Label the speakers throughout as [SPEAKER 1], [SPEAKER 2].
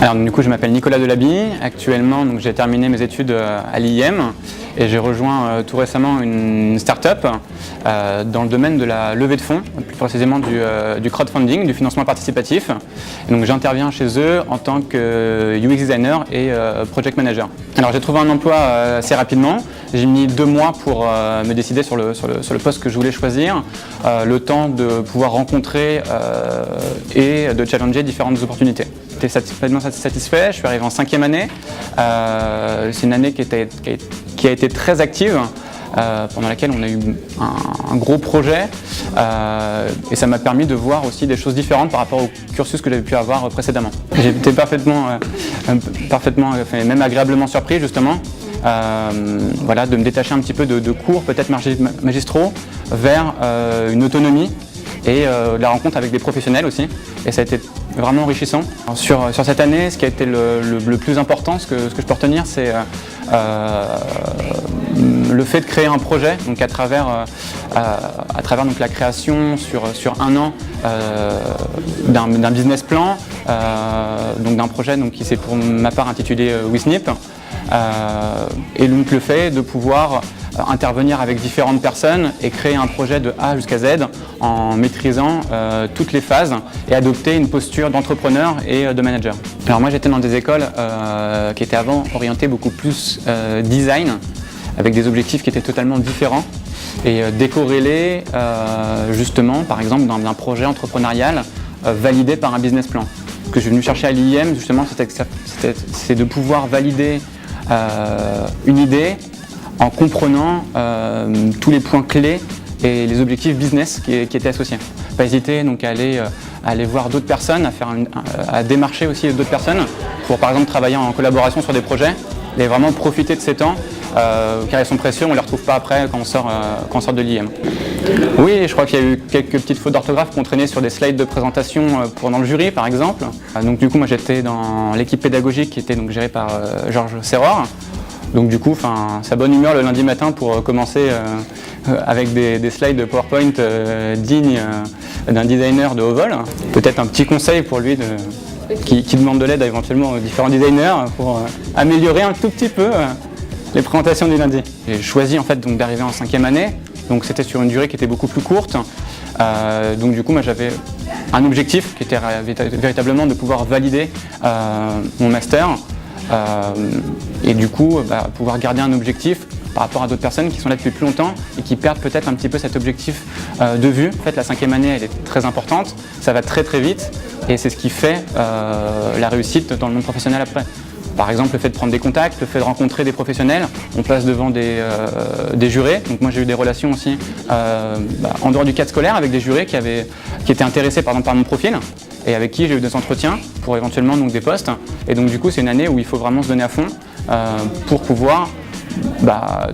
[SPEAKER 1] Alors du coup je m'appelle Nicolas Delaby, actuellement j'ai terminé mes études à l'IEM et j'ai rejoint tout récemment une start-up dans le domaine de la levée de fonds, plus précisément du crowdfunding, du financement participatif. Et donc j'interviens chez eux en tant que UX designer et project manager. Alors j'ai trouvé un emploi assez rapidement, j'ai mis 2 mois pour me décider sur le poste que je voulais choisir, le temps de pouvoir rencontrer et de challenger différentes opportunités. J'étais complètement satisfait, je suis arrivé en 5e année. C'est une année qui a été très active, pendant laquelle on a eu un gros projet et ça m'a permis de voir aussi des choses différentes par rapport au cursus que j'avais pu avoir précédemment. J'ai été parfaitement, même agréablement surpris justement, voilà, de me détacher un petit peu de cours peut-être magistraux vers une autonomie et la rencontre avec des professionnels aussi, et ça a été vraiment enrichissant. Sur cette année, ce qui a été le plus important, ce que je peux retenir, c'est le fait de créer un projet, donc à travers donc la création sur 1 an d'un business plan, donc d'un projet donc, qui s'est pour ma part intitulé WeSnip, et donc le fait de pouvoir intervenir avec différentes personnes et créer un projet de A jusqu'à Z en maîtrisant toutes les phases et adopter une posture d'entrepreneur et de manager. Alors moi j'étais dans des écoles qui étaient avant orientées beaucoup plus design, avec des objectifs qui étaient totalement différents et décorrélés justement par exemple d'un projet entrepreneurial validé par un business plan. Ce que je suis venu chercher à l'IEM justement, c'est de pouvoir valider une idée en comprenant tous les points clés et les objectifs business qui étaient associés. Pas hésiter donc à aller voir d'autres personnes, à démarcher aussi d'autres personnes pour par exemple travailler en collaboration sur des projets et vraiment profiter de ces temps car ils sont précieux, on ne les retrouve pas après quand on sort de l'IEM. Oui, je crois qu'il y a eu quelques petites fautes d'orthographe qu'on traînait sur des slides de présentation pendant le jury par exemple. Donc du coup moi j'étais dans l'équipe pédagogique qui était donc gérée par Georges Serror. Donc du coup, sa bonne humeur le lundi matin pour commencer avec des slides de PowerPoint dignes d'un designer de haut vol. Peut-être un petit conseil pour lui qui demande de l'aide éventuellement aux différents designers pour améliorer un tout petit peu les présentations du lundi. J'ai choisi en fait donc d'arriver en 5e année, donc c'était sur une durée qui était beaucoup plus courte. Donc du coup, moi j'avais un objectif qui était véritablement de pouvoir valider mon master. Et du coup, pouvoir garder un objectif par rapport à d'autres personnes qui sont là depuis plus longtemps et qui perdent peut-être un petit peu cet objectif de vue. En fait, la 5e année, elle est très importante, ça va très très vite et c'est ce qui fait la réussite dans le monde professionnel après. Par exemple, le fait de prendre des contacts, le fait de rencontrer des professionnels, on passe devant des jurés. Donc moi j'ai eu des relations aussi en dehors du cadre scolaire avec des jurés qui étaient intéressés par mon profil et avec qui j'ai eu des entretiens pour éventuellement donc, des postes. Et donc du coup c'est une année où il faut vraiment se donner à fond pour pouvoir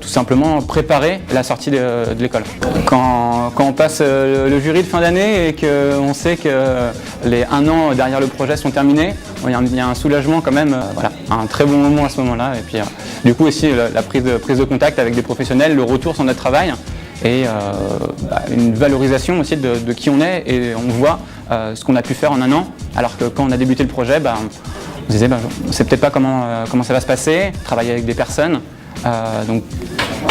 [SPEAKER 1] tout simplement préparer la sortie de l'école. Quand on passe le jury de fin d'année et qu'on sait que les 1 an derrière le projet sont terminés, il y a un soulagement quand même, voilà, un très bon moment à ce moment-là. Et puis du coup aussi la prise de contact avec des professionnels, le retour sur notre travail et une valorisation aussi de qui on est et on voit ce qu'on a pu faire en 1 an, alors que quand on a débuté le projet, on se disait on ne sait peut-être pas comment ça va se passer, travailler avec des personnes. Donc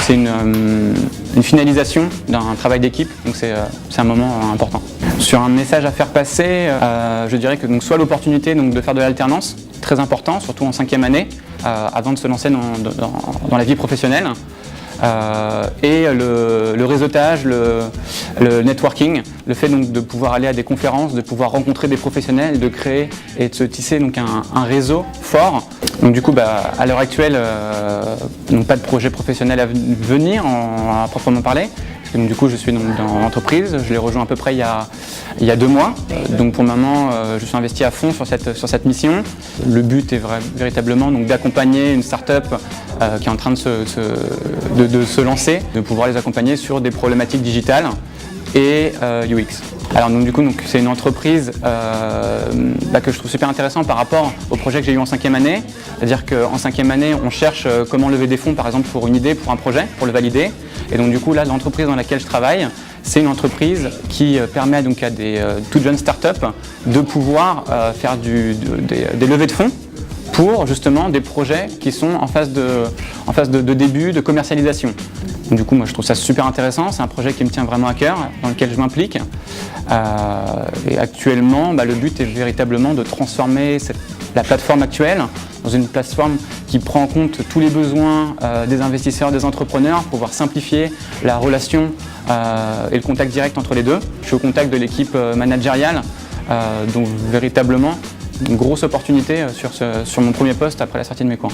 [SPEAKER 1] c'est une finalisation d'un travail d'équipe, donc c'est un moment important. Sur un message à faire passer, je dirais que donc, soit l'opportunité de faire de l'alternance, très important, surtout en 5e année, avant de se lancer dans la vie professionnelle. Et le réseautage, le networking, le fait donc de pouvoir aller à des conférences, de pouvoir rencontrer des professionnels, de créer et de se tisser donc un réseau fort. Donc du coup, à l'heure actuelle, pas de projet professionnel à venir à proprement parler. Parce que donc, du coup, je suis dans l'entreprise, je l'ai rejoint à peu près il y a 2 mois. Donc pour le moment, je suis investi à fond sur cette mission. Le but est véritablement d'accompagner une start-up qui est en train de se lancer, de pouvoir les accompagner sur des problématiques digitales et UX. Alors donc, du coup, c'est une entreprise que je trouve super intéressant par rapport au projet que j'ai eu en 5e année. C'est-à-dire qu'en 5e année, on cherche comment lever des fonds, par exemple, pour une idée, pour un projet, pour le valider. Et donc du coup, là, l'entreprise dans laquelle je travaille, c'est une entreprise qui permet donc à des toutes jeunes startups de pouvoir faire des levées de fonds pour justement des projets qui sont en phase de début, de commercialisation. Donc, du coup, moi je trouve ça super intéressant, c'est un projet qui me tient vraiment à cœur, dans lequel je m'implique. Et actuellement, le but est véritablement de transformer la plateforme actuelle dans une plateforme qui prend en compte tous les besoins des investisseurs, des entrepreneurs, pour pouvoir simplifier la relation et le contact direct entre les deux. Je suis au contact de l'équipe managériale, donc véritablement une grosse opportunité sur mon premier poste après la sortie de mes cours.